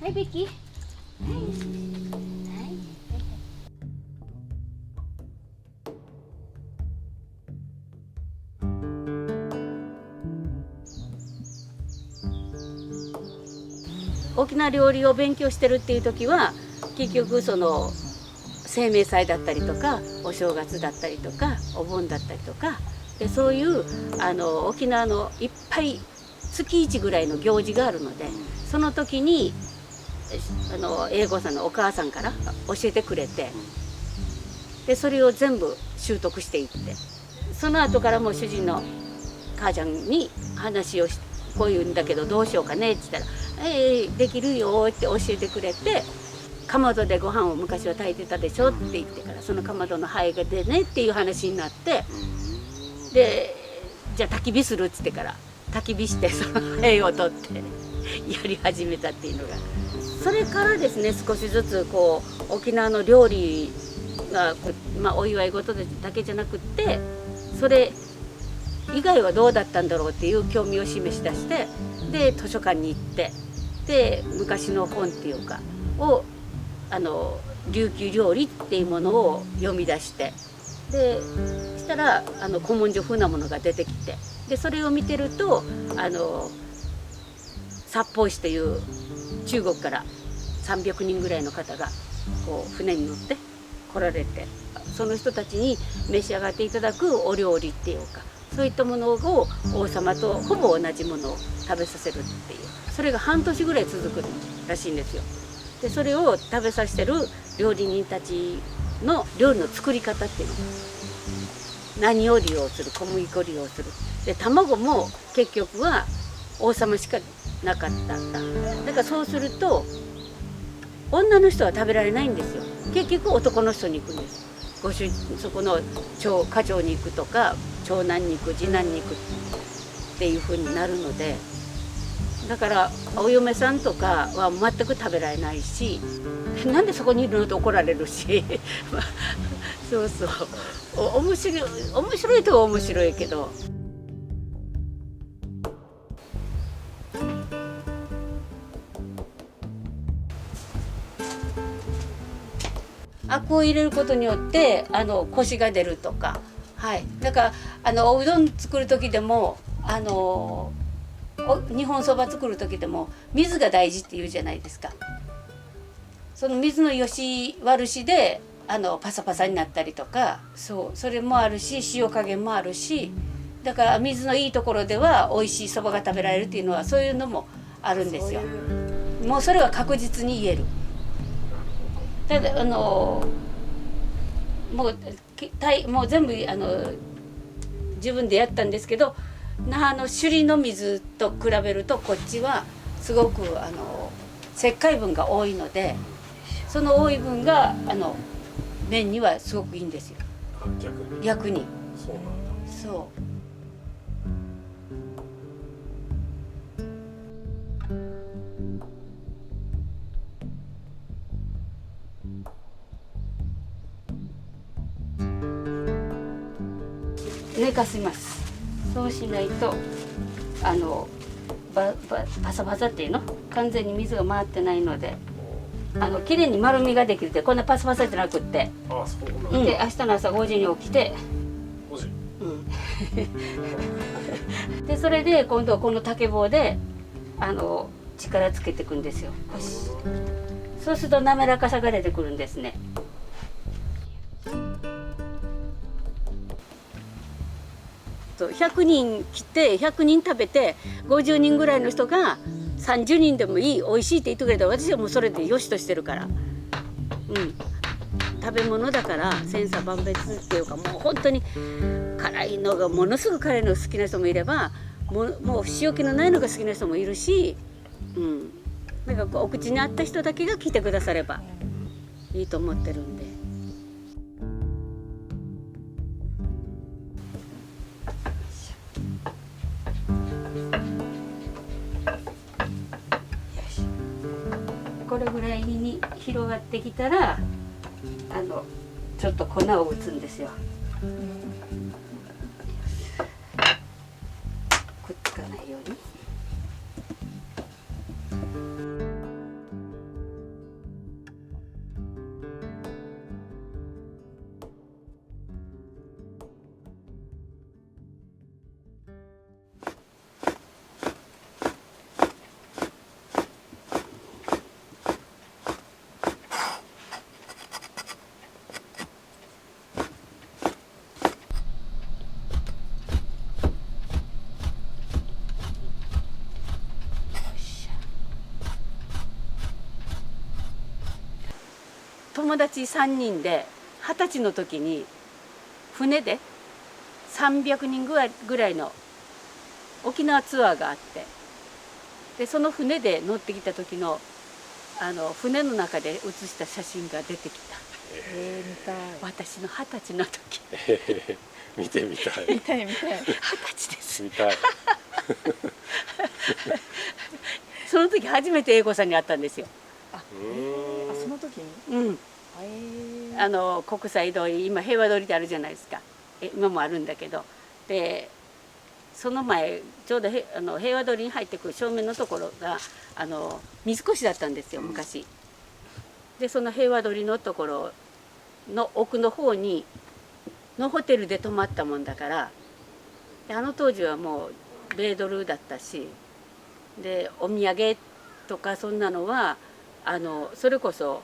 はいベキ、はい、沖縄料理を勉強してるっていう時は結局その清明祭だったりとかお正月だったりとかお盆だったりとかで、そういう沖縄のいっぱい月1ぐらいの行事があるので、その時に英語さんのお母さんから教えてくれて、でそれを全部習得していって、その後からも主人の母ちゃんに話をしこういうんだけどどうしようかねって言ったら「できるよ」って教えてくれて。かまどでご飯を昔は炊いてたでしょって言ってから、そのかまどの灰がでねっていう話になって、でじゃあ焚き火するっつってから焚き火してその灰を取ってやり始めたっていうのが、それからですね少しずつこう沖縄の料理が、まあ、お祝い事だけじゃなくってそれ以外はどうだったんだろうっていう興味を示し出して、で図書館に行ってで昔の本っていうかを琉球料理っていうものを読み出して、でしたら古文書風なものが出てきて、でそれを見てると札幌市という中国から300人ぐらいの方がこう船に乗って来られて、その人たちに召し上がっていただくお料理っていうかそういったものを王様とほぼ同じものを食べさせるっていう、それが半年ぐらい続くらしいんですよ。でそれを食べさせてる料理人たちの料理の作り方っていうの、何を利用する、小麦粉を利用するで、卵も結局は王様しかなかったんだ。だからそうすると女の人は食べられないんですよ。結局男の人に行くんです。ご主人そこの家長に行くとか長男に行く次男に行くっていうふうになるので、だからお嫁さんとかは全く食べられないし、なんでそこにいるのって怒られるしそうそう、面白いとは面白いけど。アクを入れることによってコシが出るとか、はい、だからおうどん作る時でも日本そば作る時でも水が大事って言うじゃないですか。その水のよし悪しでパサパサになったりとか、それもあるし塩加減もあるし、だから水のいいところでは美味しいそばが食べられるっていうのはそういうのもあるんですよ。もうそれは確実に言える。ただもう全部自分でやったんですけど、那覇の首里の水と比べるとこっちはすごく石灰分が多いので、その多い分が麺にはすごくいいんですよ。逆にそうなんだ。そう寝かします。そうしないとパサパサっていうの完全に水が回ってないのできれいに丸みができるって、こんなパサパサじゃなくって、で明日の朝5時に起きて5時、でそれで今度はこの竹棒で力つけていくんですよ。そうすると滑らかさが出てくるんですね。100人来て100人食べて50人ぐらいの人が30人でもいい美味しいって言ってくれたら、私はもうそれでよしとしてるから、食べ物だから千差万別っていうか、もう本当に辛いのがものすごく辛いのが好きな人もいればもう塩気のないのが好きな人もいるし、なんかお口に合った人だけが来てくださればいいと思ってるんで。これぐらいに広がってきたらちょっと粉を打つんですよ。くっつかないように。友達3人で20歳の時に船で300人ぐらいの沖縄ツアーがあって、でその船で乗ってきた時の船の中で写した写真が出てきた。見たい。私の20歳の時。見てみたい。20歳です。見たい。その時初めて英子さんに会ったんですよ。その時に。国際通り、今平和通りってあるじゃないですか。今もあるんだけど、でその前ちょうど平和通りに入ってくる正面のところが水越だったんですよ昔。でその平和通りのところの奥の方にのホテルで泊まったもんだから、で当時はもう米ドルだったし、でお土産とかそんなのはそれこそ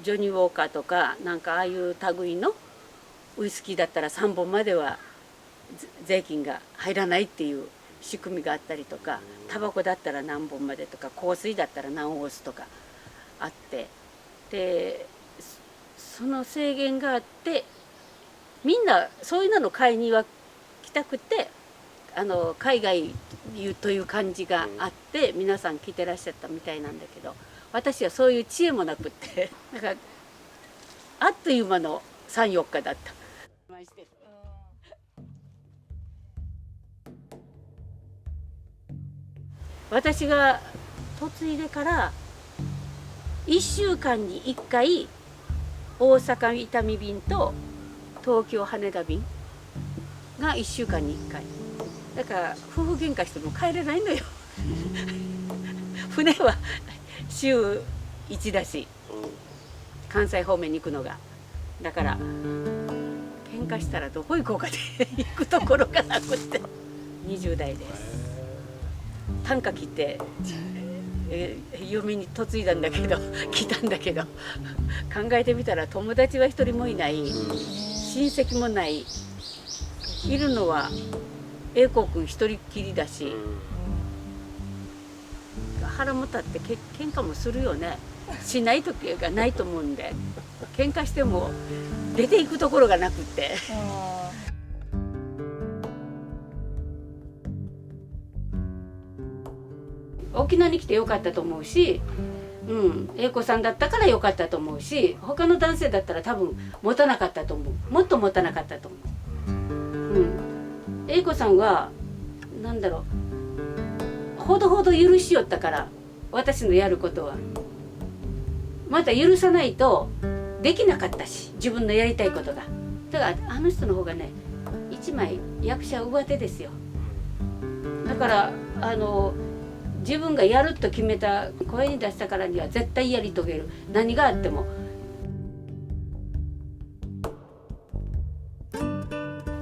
ジョニー・ウォーカーとかなんかああいう類のウイスキーだったら3本までは税金が入らないっていう仕組みがあったりとか、タバコだったら何本までとか、香水だったら何オースとかあって、でその制限があって、みんなそういうの買いには来たくて海外という感じがあって皆さん来てらっしゃったみたいなんだけど、私はそういう知恵もなくってだからあっという間の3、4日だった。私が嫁いでから1週間に1回大阪伊丹便と東京羽田便が1週間に1回だから、夫婦喧嘩しても帰れないのよ船は週1だし、関西方面に行くのが。だから喧嘩したらどこ行こうかで行くところがなくて20代です。短歌切って嫁に嫁いだんだけど来たんだけど、考えてみたら友達は一人もいない、親戚もない、いるのは英子君一人っきりだし、腹も立って喧嘩もするよね。しない時がないと思うんで、喧嘩しても出ていくところがなくって。沖縄に来てよかったと思うし、英子さんだったからよかったと思うし、他の男性だったら多分持たなかったと思う。もっと持たなかったと思う。英子さんはなんだろう、ほどほど許しよったから、私のやることはまた許さないとできなかったし、自分のやりたいことが。だからあの人の方がね、一枚役者上手ですよ。だから自分がやると決めた、声に出したからには絶対やり遂げる、何があっても。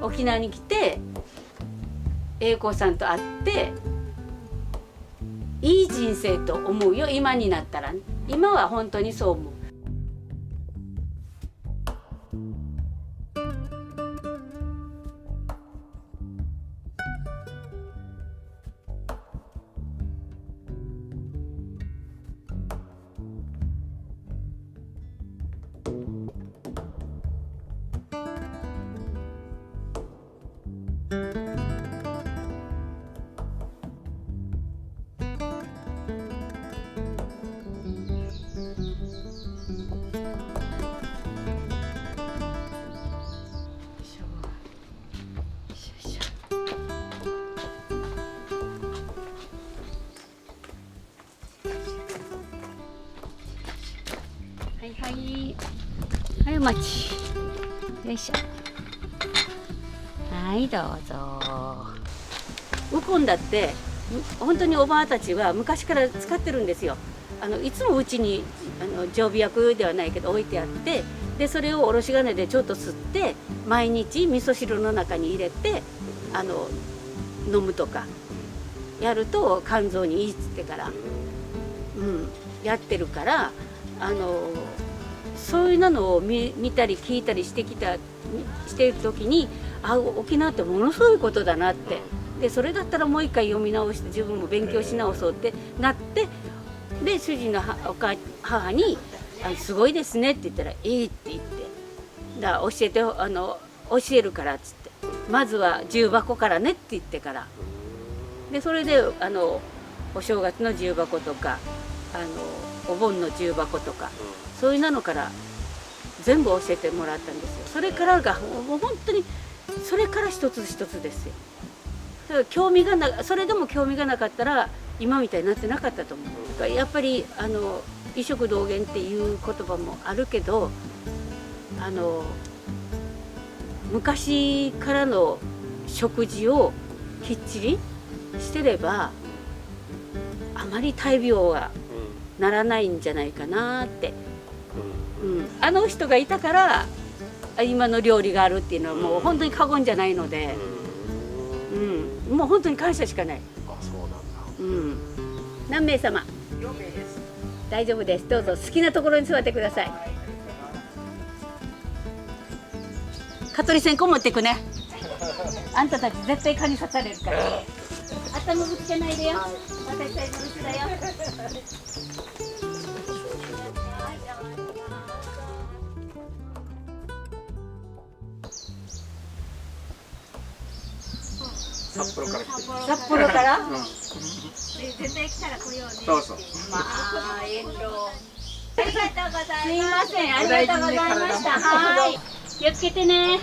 沖縄に来て英子さんと会っていい人生と思うよ、今になったら。今は本当にそう思う。はい、お待ち。よいしょ。はい、どうぞ。ウコンだって本当におばあたちは昔から使ってるんですよ。いつもうちに常備薬ではないけど置いてあって、でそれをおろし金でちょっと吸って毎日味噌汁の中に入れて飲むとかやると肝臓にいいっつってから、やってるから、そういうのを見たり聞いたりしてる時に、沖縄ってものすごいことだなって。でそれだったらもう一回読み直して自分も勉強し直そうってなって、で主人の母にすごいですねって言ったら「いい」って言って「だから教えて教えるから」っつって「まずは重箱からね」って言ってからでそれでお正月の重箱とかお盆の重箱とかそういうのから全部教えてもらったんですよ。それからがもう本当にそれから一つ一つですよ。だからそれでも興味がなかったら今みたいになってなかったと思う。だからやっぱり異色同源っていう言葉もあるけど昔からの食事をきっちりしてればあまり大病はならないんじゃないかなって、あの人がいたから今の料理があるっていうのはもう本当に過言じゃないので、もう本当に感謝しかない。あ、そうなんだ。何名様？4名です。大丈夫です。どうぞ好きなところに座ってください。蚊取り線香持ってくね。あんたたち絶対蚊に刺されるから。頭ぶつけないでよ。私たちのうちだよ。札幌から来てる。札幌から？絶対来たら来ようね。そうそう。まあ遠慮。ありがとうござすいいまません、ありがとうございました。はい、気をつけてね。